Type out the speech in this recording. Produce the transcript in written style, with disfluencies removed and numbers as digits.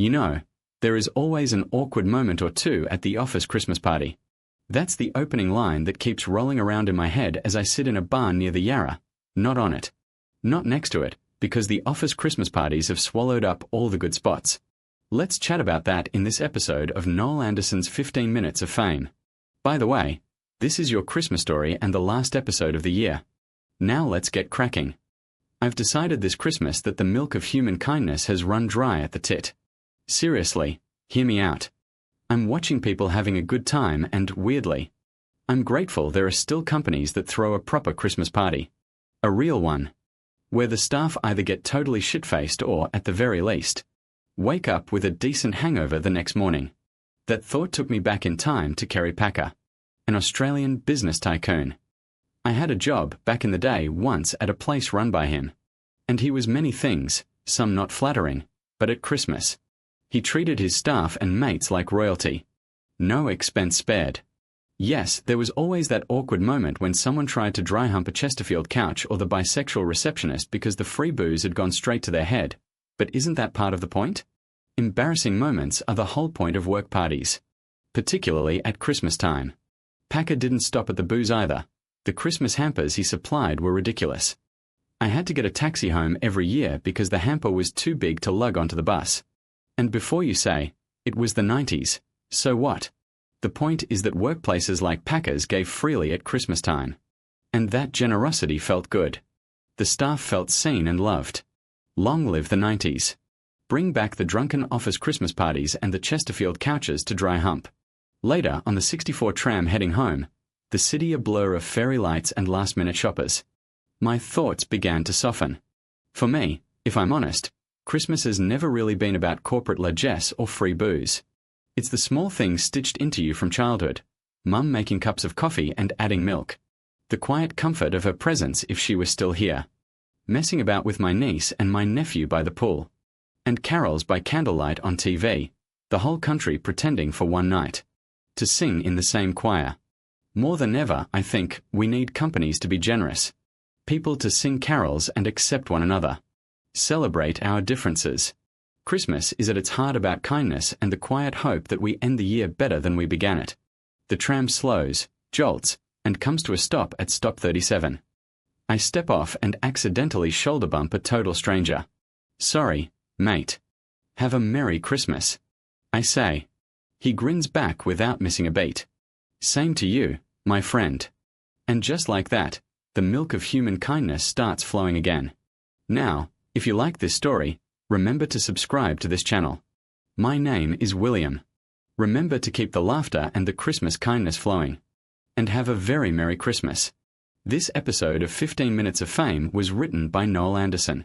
You know, there is always an awkward moment or two at the office Christmas party. That's the opening line that keeps rolling around in my head as I sit in a barn near the Yarra, not on it. Not next to it, because the office Christmas parties have swallowed up all the good spots. Let's chat about that in this episode of Noel Anderson's 15 Minutes of Fame. By the way, this is your Christmas story and the last episode of the year. Now let's get cracking. I've decided this Christmas that the milk of human kindness has run dry at the tit. Seriously, hear me out. I'm watching people having a good time and, weirdly, I'm grateful there are still companies that throw a proper Christmas party. A real one. Where the staff either get totally shit-faced or, at the very least, wake up with a decent hangover the next morning. That thought took me back in time to Kerry Packer, an Australian business tycoon. I had a job back in the day once at a place run by him. And he was many things, some not flattering, but at Christmas, he treated his staff and mates like royalty. No expense spared. Yes, there was always that awkward moment when someone tried to dry hump a Chesterfield couch or the bisexual receptionist because the free booze had gone straight to their head. But isn't that part of the point? Embarrassing moments are the whole point of work parties. Particularly at Christmas time. Packer didn't stop at the booze either. The Christmas hampers he supplied were ridiculous. I had to get a taxi home every year because the hamper was too big to lug onto the bus. And before you say, it was the 90s, so what? The point is that workplaces like Packer's gave freely at Christmas time. And that generosity felt good. The staff felt seen and loved. Long live the 90s. Bring back the Drunken office Christmas parties and the Chesterfield couches to dry hump. Later, on the 64 tram heading home, the city a blur of fairy lights and last-minute shoppers. My thoughts began to soften. For me, if I'm honest, Christmas has never really been about corporate largesse or free booze. It's the small things stitched into you from childhood. Mum making cups of coffee and adding milk. The quiet comfort of her presence if she was still here. Messing about with my niece and my nephew by the pool. And carols by candlelight on TV, the whole country pretending for one night. To sing in the same choir. More than ever, I think, we need companies to be generous. People to sing carols and accept one another. Celebrate our differences. Christmas is at its heart about kindness and the quiet hope that we end the year better than we began it. The tram slows, jolts, and comes to a stop at stop 37. I step off and accidentally shoulder bump a total stranger. Sorry, mate. Have a Merry Christmas. I say. He grins back without missing a beat. Same to you, my friend. And just like that, the milk of human kindness starts flowing again. Now, if you like this story, remember to subscribe to this channel. My name is William. Remember to keep the laughter and the Christmas kindness flowing. And have a very Merry Christmas. This episode of 15 Minutes of Fame was written by Noel Anderson.